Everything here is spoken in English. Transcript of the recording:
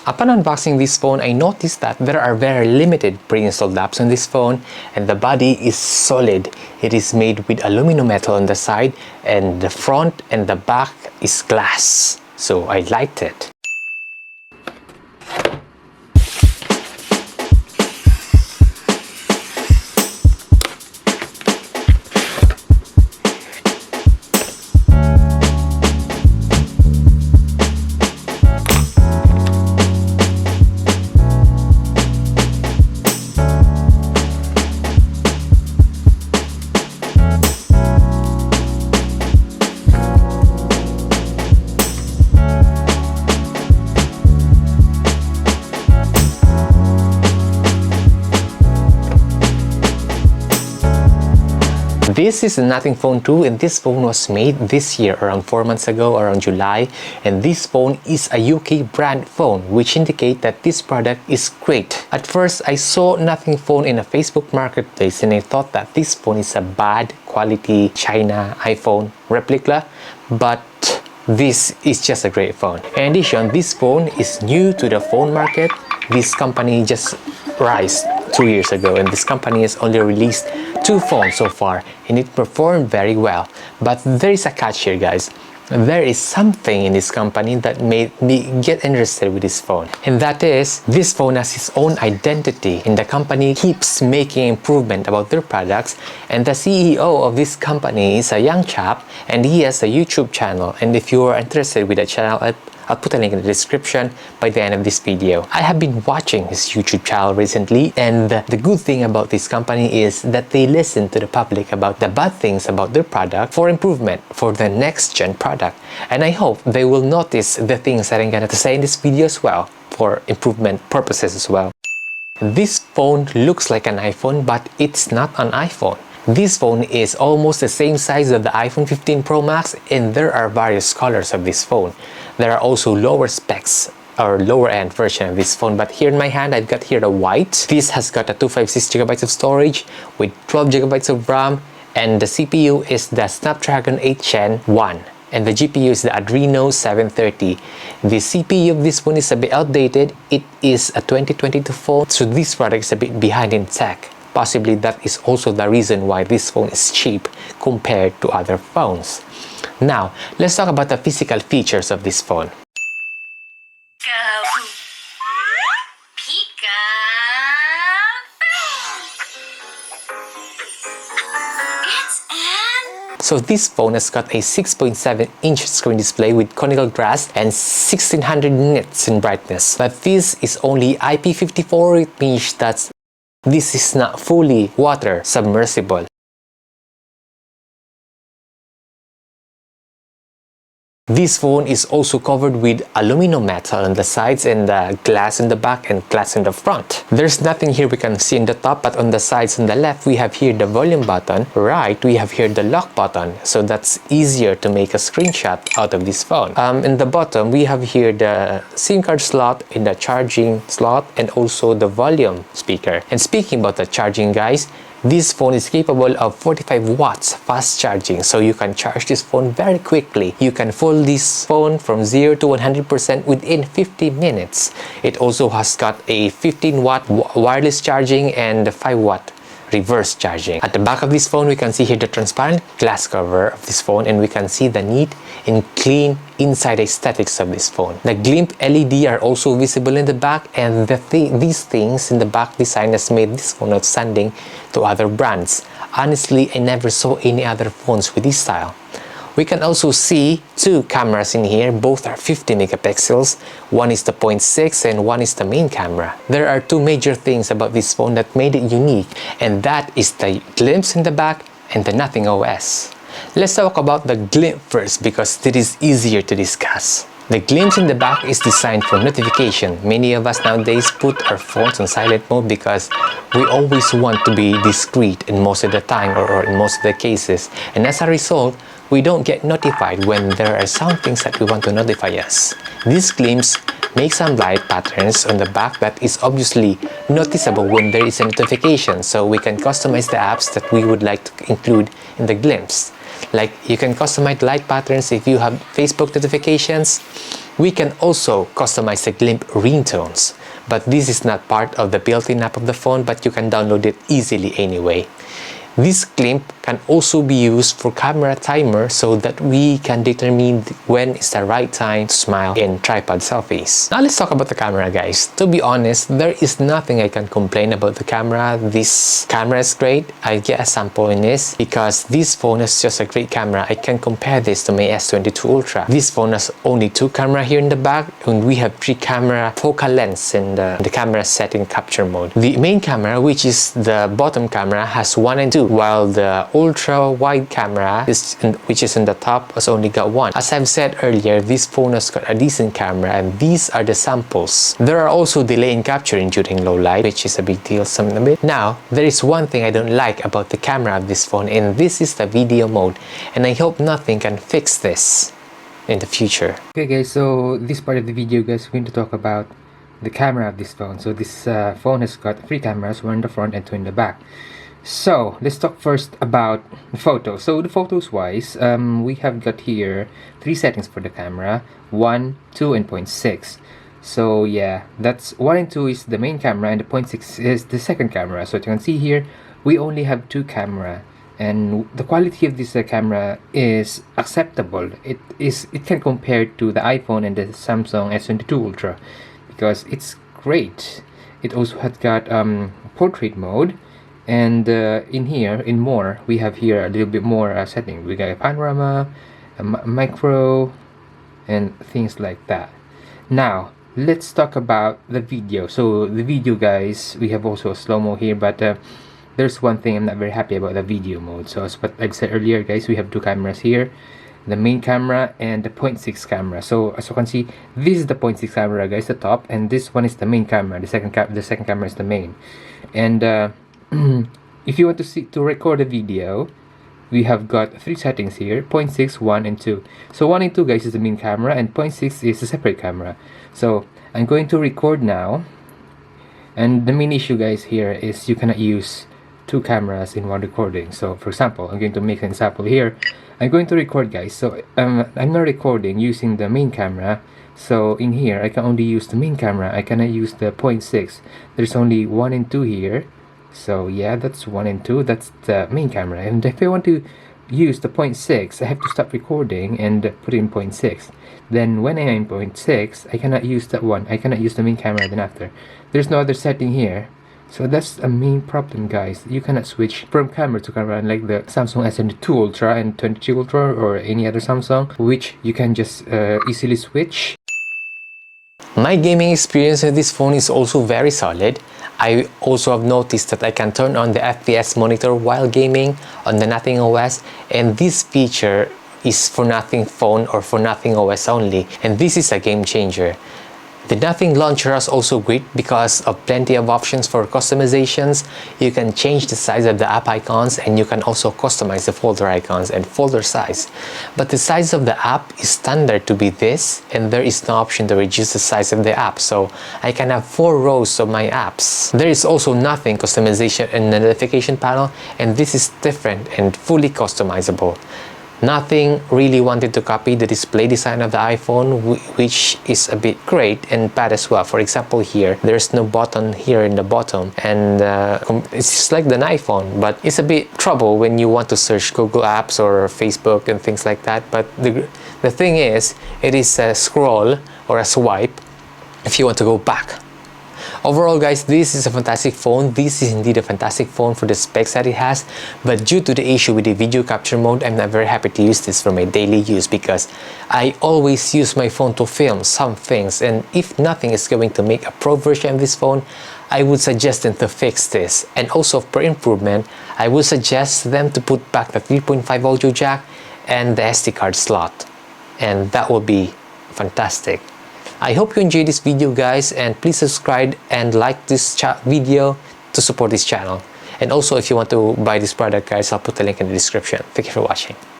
Upon unboxing this phone, I noticed that there are very limited pre-installed apps on this phone, and the body is solid. It is made with aluminum metal on the side, and the front and the back is glass. So I liked it. This is the Nothing Phone 2, and this phone was made this year, around 4 months ago, around July. And this phone is a UK brand phone, which indicate that this product is great. At first, I saw Nothing Phone in a Facebook marketplace, and I thought that this phone is a bad quality China iPhone replica, but this is just a great phone. In addition, this phone is new to the phone market. This company just rise 2 years ago, and this company has only released 2 phones so far, and it performed very well. But there is a catch here, guys. There is something in this company that made me get interested with this phone, and that is, this phone has its own identity, and the company keeps making improvement about their products. And the CEO of this company is a young chap, and he has a YouTube channel. And if you are interested with the channel, I'll put a link in the description by the end of this video. I have been watching his YouTube channel recently, and the good thing about this company is that they listen to the public about the bad things about their product for improvement for the next gen product. And I hope they will notice the things that I'm gonna say in this video as well, for improvement purposes as well. This phone looks like an iPhone, but it's not an iPhone. This phone is almost the same size of the iPhone 15 Pro Max, and there are various colors of this phone. There are also lower specs or lower end version of this phone, but here in my hand I've got here the white. This has got a 256GB of storage with 12GB of RAM, and the CPU is the Snapdragon 8 Gen 1. And the GPU is the Adreno 730. The CPU of this phone is a bit outdated. It is a 2022 phone, so this product is a bit behind in tech. Possibly that is also the reason why this phone is cheap compared to other phones. Now, let's talk about the physical features of this phone. So this phone has got a 6.7-inch screen display with conical glass and 1600 nits in brightness. But this is only IP54, it means that this is not fully water submersible. This phone is also covered with aluminum metal on the sides and glass in the back and glass in the front. There's nothing here we can see in the top, but on the sides on the left we have here the volume button. Right, we have here the lock button, so that's easier to make a screenshot out of this phone. In the bottom we have here the SIM card slot in the charging slot, and also the volume speaker. And speaking about the charging, guys, this phone is capable of 45 watts fast charging, so you can charge this phone very quickly. You can full this phone from 0 to 100% within 50 minutes. It also has got a 15-watt wireless charging and 5-watt reverse charging. At the back of this phone, we can see here the transparent glass cover of this phone, and we can see the neat and clean inside aesthetics of this phone. The Glimp LED are also visible in the back, and these things in the back design has made this phone outstanding to other brands. Honestly, I never saw any other phones with this style. We can also see 2 cameras in here. Both are 50 megapixels. One is the 0.6 and one is the main camera. There are 2 major things about this phone that made it unique, and that is the glimpse in the back and the Nothing OS. Let's talk about the glimpse first, because it is easier to discuss. The glimpse in the back is designed for notification. Many of us nowadays put our phones on silent mode because we always want to be discreet in most of the time, or in most of the cases. And as a result, we don't get notified when there are some things that we want to notify us. This glimpse makes some light patterns on the back that is obviously noticeable when there is a notification, so we can customize the apps that we would like to include in the glimpse. Like, you can customize light patterns if you have Facebook notifications. We can also customize the GLIMP ringtones, but this is not part of the built-in app of the phone, but you can download it easily anyway. This GLIMP can also be used for camera timer so that we can determine when is the right time to smile in tripod selfies. Now let's talk about the camera, guys. To be honest, there is nothing I can complain about the camera. This camera is great. I get a sample in this because this phone is just a great camera. I can compare this to my S22 Ultra. This phone has only 2 cameras here in the back, and we have 3 camera focal lengths in the camera set in capture mode. The main camera, which is the bottom camera, has 1 and 2. While the ultra wide camera, which is in the top, has only got 1. As I've said earlier, this phone has got a decent camera, and these are the samples. There are also delay in capturing during low light, which is a big deal a bit. Now, there is one thing I don't like about the camera of this phone, and this is the video mode, and I hope nothing can fix this in the future. Okay guys, so this part of the video, guys, we're going to talk about the camera of this phone. So this phone has got 3 cameras, 1 in the front and 2 in the back. So let's talk first about the photos. So the photos wise, we have got here 3 settings for the camera: 1, 2 and 0.6. So yeah, that's 1 and 2 is the main camera, and the 0.6 is the second camera. So you can see here we only have 2 camera, and the quality of this camera is acceptable. It can compare to the iPhone and the Samsung S22 Ultra because it's great. It also has got portrait mode. And in here, in more, we have here a little bit more setting. We got a panorama, a micro, and things like that. Now, let's talk about the video. So the video, guys, we have also a slow-mo here, but there's one thing I'm not very happy about the video mode. So as what I've said earlier, guys, we have 2 cameras here, the main camera and the 0.6 camera. So as you can see, this is the 0.6 camera, guys, the top, and this one is the main camera. The second camera is the main. And if you want to record a video, we have got 3 settings here: 0.6, 1 and 2. So 1 and 2, guys, is the main camera, and 0.6 is a separate camera. So I'm going to record now, and the main issue, guys, here is you cannot use 2 cameras in one recording. So for example, I'm going to make an example here. I'm going to record, guys. So I'm not recording using the main camera. So in here I can only use the main camera. I cannot use the 0.6. There's only 1 and 2 here. So yeah, that's 1 and 2, that's the main camera. And if I want to use the 0.6, I have to stop recording and put it in 0.6. Then when I'm in 0.6, I cannot use that one. I cannot use the main camera then after. There's no other setting here. So that's a main problem, guys. You cannot switch from camera to camera like the Samsung S22 Ultra and 22 Ultra or any other Samsung, which you can just easily switch. My gaming experience with this phone is also very solid. I also have noticed that I can turn on the FPS monitor while gaming on the Nothing OS, and this feature is for Nothing phone or for Nothing OS only, and this is a game changer. The Nothing launcher is also great because of plenty of options for customizations. You can change the size of the app icons, and you can also customize the folder icons and folder size. But the size of the app is standard to be this, and there is no option to reduce the size of the app. So I can have 4 rows of my apps. There is also Nothing customization in the notification panel, and this is different and fully customizable. Nothing really wanted to copy the display design of the iPhone, which is a bit great and bad as well. For example, here there's no button here in the bottom, and it's just like the iPhone, but it's a bit trouble when you want to search Google Apps or Facebook and things like that. But the thing is, it is a scroll or a swipe if you want to go back. Overall, guys, this is a fantastic phone. This is indeed a fantastic phone for the specs that it has, but due to the issue with the video capture mode, I'm not very happy to use this for my daily use because I always use my phone to film some things, and if Nothing is going to make a pro version of this phone, I would suggest them to fix this. And also for improvement, I would suggest them to put back the 3.5 audio jack and the SD card slot, and that would be fantastic. I hope you enjoyed this video, guys, and please subscribe and like this video to support this channel. And also, if you want to buy this product, guys, I'll put the link in the description. Thank you for watching.